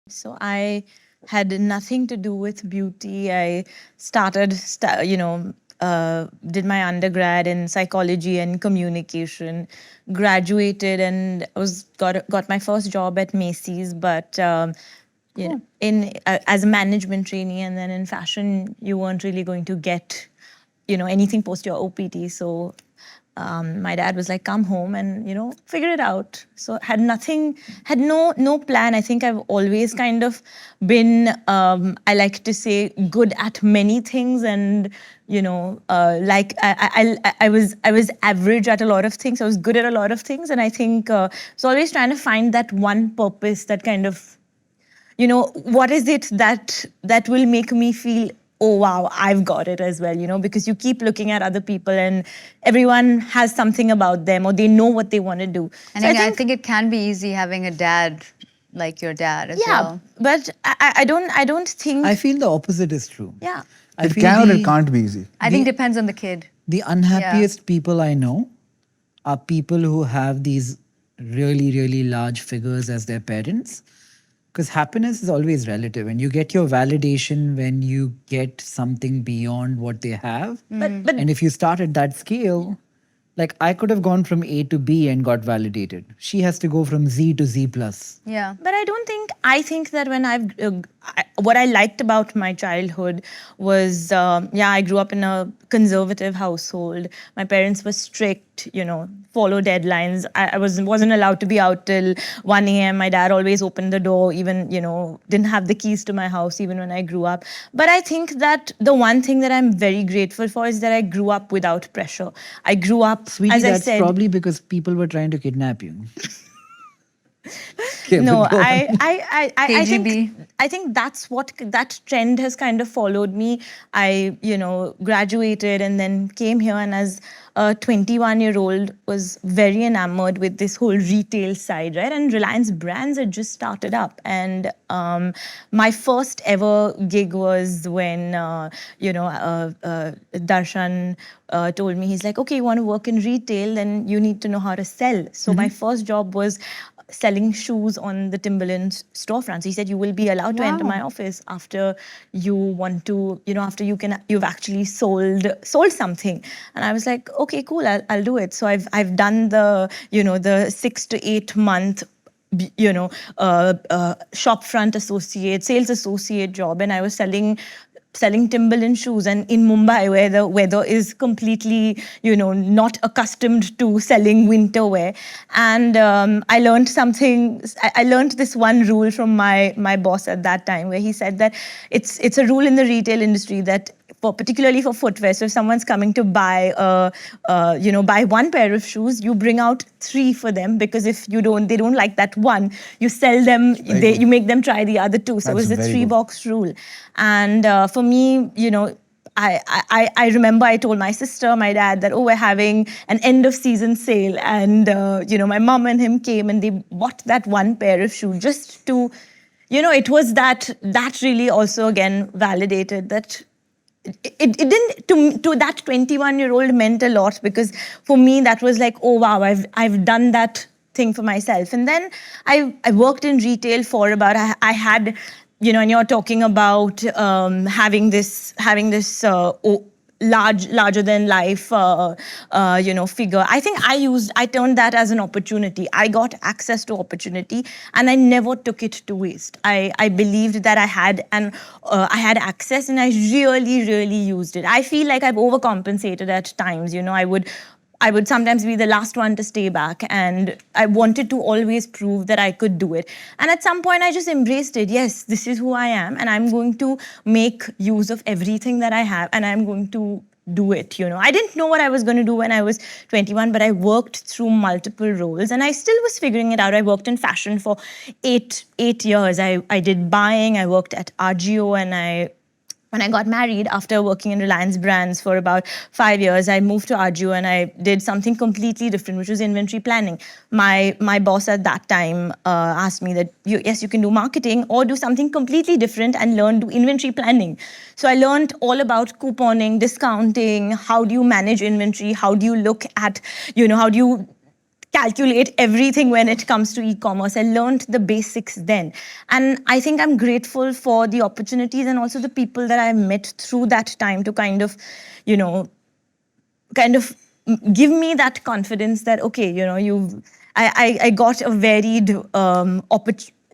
So I had nothing to do with beauty. I did my undergrad in psychology and communication, graduated, and got my first job at Macy's. But in as a management trainee, and then in fashion, you weren't really going to get, anything post your OPT. So my dad was like, come home and figure it out. So had no plan. I think I've always kind of been, I like to say, good at many things. And I was average at a lot of things. I was good at a lot of things. And I think I was always trying to find that one purpose that kind of, what is it that will make me feel, oh wow, I've got it as well, because you keep looking at other people and everyone has something about them or they know what they want to do. And So I think it can be easy having a dad like your dad as well. But I don't think. I feel the opposite is true. Yeah. I It feel can or the- it can't be easy. I think it depends on the kid. The unhappiest people I know are people who have these really, really large figures as their parents. Because happiness is always relative, and you get your validation when you get something beyond what they have. But And if you start at that scale, like I could have gone from A to B and got validated. She has to go from Z to Z plus. Yeah. But I think that when what I liked about my childhood was, I grew up in a conservative household. My parents were strict, follow deadlines. I wasn't allowed to be out till 1 a.m. My dad always opened the door, even, didn't have the keys to my house even when I grew up. But I think that the one thing that I'm very grateful for is that I grew up without pressure. I grew up, Sweetie, as I that's said, probably because people were trying to kidnap you. Okay, no, but go on. I think that trend has kind of followed me. I, graduated and then came here, and as a 21-year-old was very enamored with this whole retail side, right? And Reliance Brands had just started up, and my first ever gig was when Darshan told me, he's like, okay, you want to work in retail, then you need to know how to sell. So my first job was selling shoes on the Timberland storefronts. He said, you will be allowed to enter my office after you want to, after you've actually sold something. And I was like, okay, cool, I'll do it. So I've done the, the 6 to 8 month shop front associate, sales associate job, and I was selling Timberland shoes, and in Mumbai, where the weather is completely, not accustomed to selling winter wear. And I learned something. I learned this one rule from my boss at that time, where he said that it's a rule in the retail industry that, particularly for footwear, so if someone's coming to buy buy one pair of shoes, you bring out 3 for them, because if they don't like that one, you sell them, you make them try the other 2. So it was the 3-box rule. And for me, I remember I told my sister, my dad, that, we're having an end of season sale, and my mom and him came and they bought that one pair of shoes just to, it was that really also again validated that it didn't, to that 21-year-old meant a lot, because for me that was like, oh wow, I've done that thing for myself. And then I worked in retail for about, I had, and you're talking about having this larger than life figure. I think I turned that as an opportunity. I got access to opportunity and I never took it to waste. I believed that I had access, and I really used it. I feel like I've overcompensated at times. I would sometimes be the last one to stay back, and I wanted to always prove that I could do it. And at some point I just embraced it. Yes, this is who I am, and I'm going to make use of everything that I have, and I'm going to do it. I didn't know what I was going to do when I was 21, but I worked through multiple roles, and I still was figuring it out. I worked in fashion for eight years. I did buying, I worked at RGO, and when I got married, after working in Reliance Brands for about 5 years, I moved to RGO and I did something completely different, which was inventory planning. My boss at that time asked me that, yes, you can do marketing or do something completely different and learn to do inventory planning. So I learned all about couponing, discounting, how do you manage inventory, how do you look at, how do you calculate everything when it comes to e-commerce. I learned the basics then. And I think I'm grateful for the opportunities and also the people that I met through that time to kind of, you know, give me that confidence that, okay, you know, I got a varied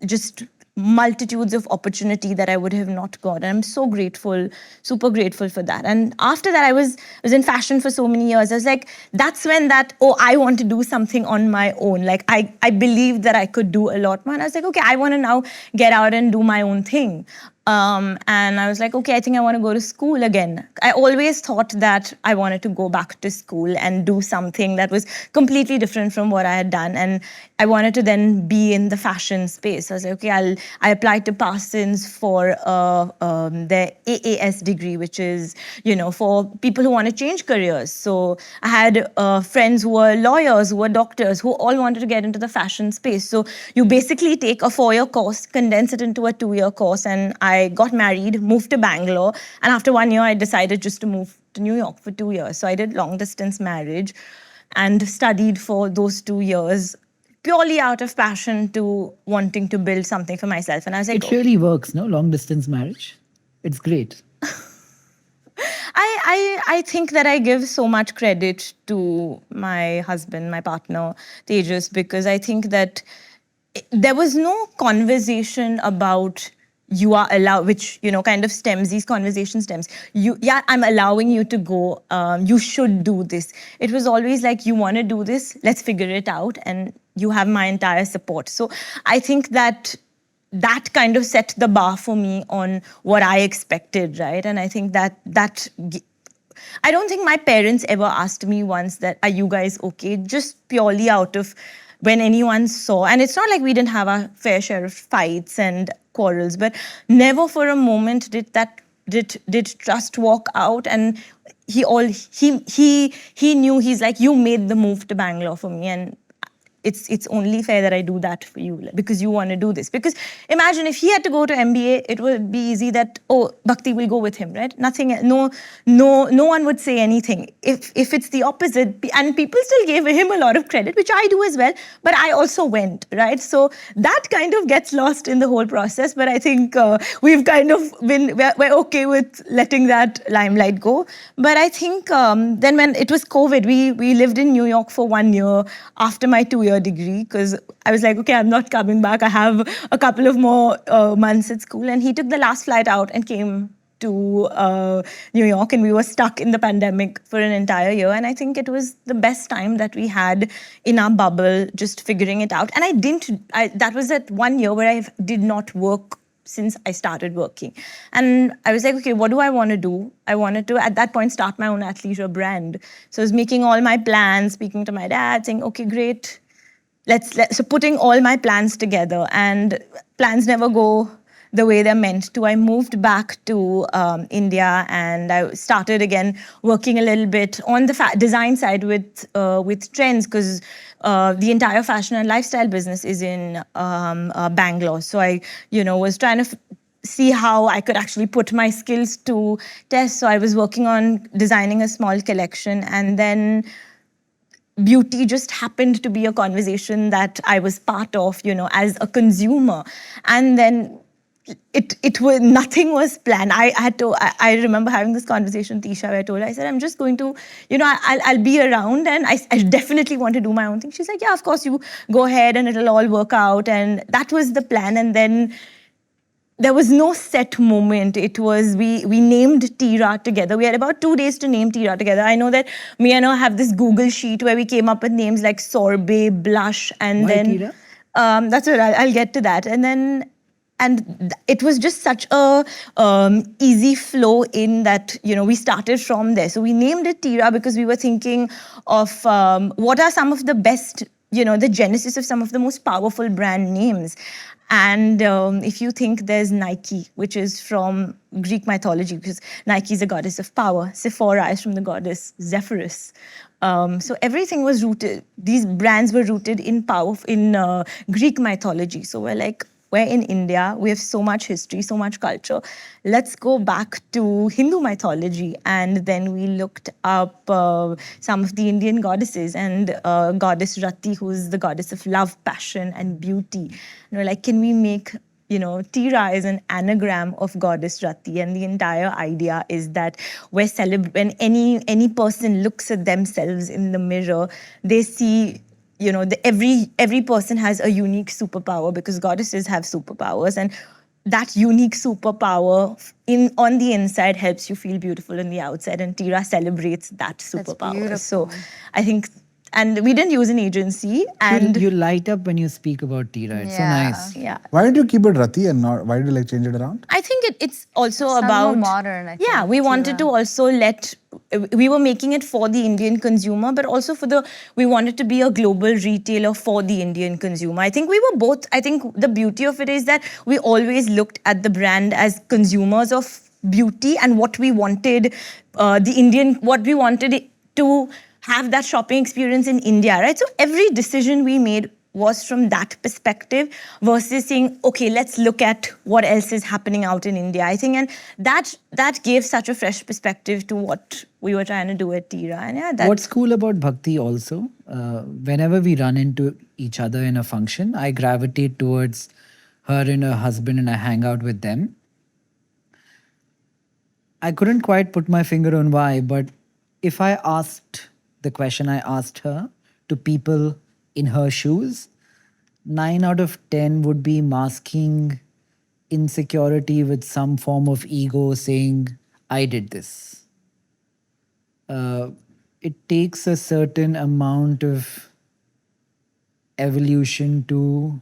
just multitudes of opportunity that I would have not got. And I'm so grateful, super grateful for that. And after that, I was in fashion for so many years. I was like, that's when I want to do something on my own. Like I believed that I could do a lot more. And I was like, okay, I want to now get out and do my own thing. And I was like, okay, I think I want to go to school again. I always thought that I wanted to go back to school and do something that was completely different from what I had done. And I wanted to then be in the fashion space. I was like, okay, I applied to Parsons for their AAS degree, which is, you know, for people who want to change careers. So I had friends who were lawyers, who were doctors, who all wanted to get into the fashion space. So you basically take a 4-year course, condense it into a 2-year course, and I got married, moved to Bangalore, and after 1 year, I decided just to move to New York for 2 years. So I did long distance marriage and studied for those 2 years purely out of passion to wanting to build something for myself. And I was like, It really works, no? Long distance marriage. It's great. I think that I give so much credit to my husband, my partner, Tejas, because I think that there was no conversation about you are allowed, which, you know, kind of stems, these conversation stems. I'm allowing you to go, you should do this. It was always like, you want to do this, let's figure it out, and you have my entire support. So I think that kind of set the bar for me on what I expected, right? And I think that I don't think my parents ever asked me once that, are you guys okay? Just purely out of when anyone saw, and it's not like we didn't have our fair share of fights and quarrels, but never for a moment did trust walk out. And he knew, he's like, you made the move to Bangalore for me, and it's only fair that I do that for you because you want to do this. Because imagine if he had to go to MBA, it would be easy that, oh, Bhakti will go with him, right? Nothing, no one would say anything. If it's the opposite, and people still gave him a lot of credit, which I do as well, but I also went, right? So that kind of gets lost in the whole process. But I think we've kind of we're okay with letting that limelight go. But I think then when it was COVID, we lived in New York for 1 year after my 2-year degree, because I was like, okay, I'm not coming back. I have a couple of more months at school. And he took the last flight out and came to New York, and we were stuck in the pandemic for an entire year. And I think it was the best time that we had in our bubble, just figuring it out. And that was that 1 year where I did not work since I started working. And I was like, okay, what do I want to do? I wanted to, at that point, start my own athleisure brand. So I was making all my plans, speaking to my dad, saying, okay, great. So putting all my plans together, and plans never go the way they're meant to. I moved back to India, and I started again working a little bit on the design side with trends, because the entire fashion and lifestyle business is in Bangalore. So I, was trying to see how I could actually put my skills to test. So I was working on designing a small collection, and then beauty just happened to be a conversation that I was part of, as a consumer. And then it was, nothing was planned. I remember having this conversation with Tisha where I told her, I said, I'm just going to, I'll be around, and I definitely want to do my own thing. She's like, yeah, of course, you go ahead and it'll all work out. And that was the plan. And then there was no set moment. It was, we named Tira together. We had about 2 days to name Tira together. I know that me and her have this Google sheet where we came up with names like sorbet, blush, and Why then Tira? That's what I'll get to that. And it was just such a easy flow in that, we started from there. So we named it Tira because we were thinking of what are some of the best, the genesis of some of the most powerful brand names. And if you think there's Nike, which is from Greek mythology, because Nike is a goddess of power. Sephora is from the goddess Zephyrus. So everything was rooted, these brands were rooted in power, in Greek mythology. So we're like, we're in India, we have so much history, so much culture. Let's go back to Hindu mythology. And then we looked up some of the Indian goddesses, and goddess Rati, who's the goddess of love, passion, and beauty. And we're like, can we make, Tira is an anagram of goddess Rati, and the entire idea is that when any person looks at themselves in the mirror, they see, every person has a unique superpower, because goddesses have superpowers, and that unique superpower on the inside helps you feel beautiful on the outside, and Tira celebrates that superpower. beautiful. So I think, and we didn't use an agency, and you light up when you speak about Tira. It's so Yeah. nice. yeah. Why did you keep it Rati and not? Why did you change it around? I think it's also Sounds about more modern, I Yeah, think, we wanted to Tira. also we were making it for the Indian consumer, but also we wanted to be a global retailer for the Indian consumer. I think we were both. I think the beauty of it is that we always looked at the brand as consumers of beauty, and what we wanted, what we wanted it to have that shopping experience in India, right? So every decision we made was from that perspective, versus saying, okay, let's look at what else is happening out in India. I think, and that gave such a fresh perspective to what we were trying to do at Tira. And yeah, What's cool about Bhakti also, whenever we run into each other in a function, I gravitate towards her and her husband and I hang out with them. I couldn't quite put my finger on why, but if I asked the question I asked her to people in her shoes, 9 out of 10 would be masking insecurity with some form of ego, saying, I did this. It takes a certain amount of evolution to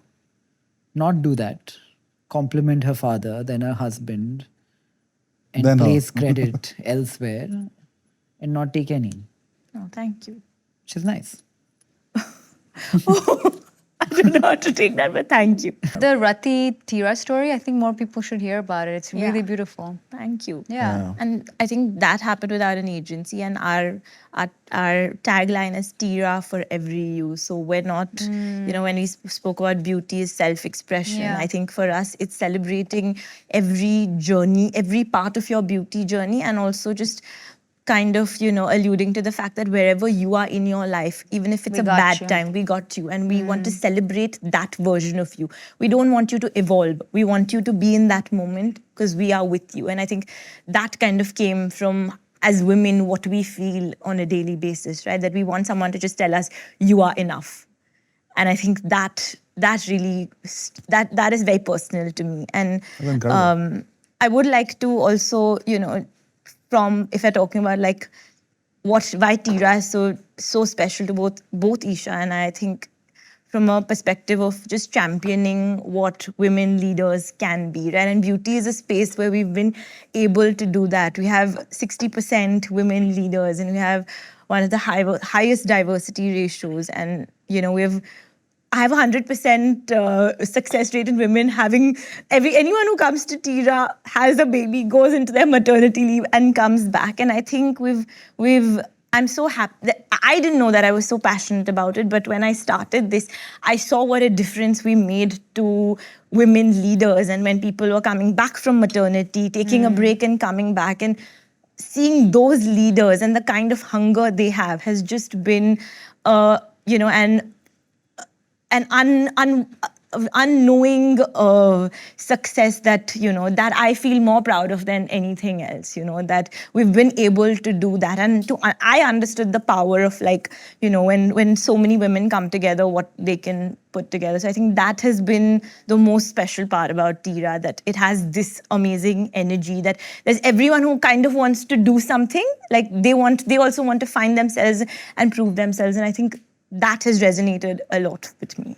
not do that. Compliment her father, then her husband, and Then her. place credit elsewhere and not take any, oh, thank you. which is nice. I don't know how to take that, but thank you. The Rati Tira story, I think more people should hear about it. It's really Yeah. beautiful. Thank you. Yeah. And I think that happened without an agency, and our tagline is Tira for every you. So we're not, when we spoke about beauty is self-expression, Yeah. I think for us it's celebrating every journey, every part of your beauty journey, and also just kind of, alluding to the fact that wherever you are in your life, even if it's We a got bad you. time, we got you, and we want to celebrate that version of you. We don't want you to evolve. We want you to be in that moment because we are with you. And I think that kind of came from, as women, what we feel on a daily basis, right? That we want someone to just tell us, you are enough. And I think that really, that is very personal to me. And That's incredible. I would like to also, if you're talking about like why Tira is so special to both Isha and I think from a perspective of just championing what women leaders can be, right? And beauty is a space where we've been able to do that. We have 60% women leaders, and we have one of the highest diversity ratios, and I have 100% success rate in women having anyone who comes to Tira has a baby, goes into their maternity leave and comes back. And I think I'm so happy that I didn't know that I was so passionate about it, but when I started this, I saw what a difference we made to women leaders, and when people were coming back from maternity, taking a break and coming back, and seeing those leaders and the kind of hunger they have has just been, an unknowing success that that I feel more proud of than anything else. That we've been able to do that, and I understood the power of when so many women come together, what they can put together. So I think that has been the most special part about Tira, that it has this amazing energy, that there's everyone who kind of wants to do something, like they also want to find themselves and prove themselves, and I think that has resonated a lot with me.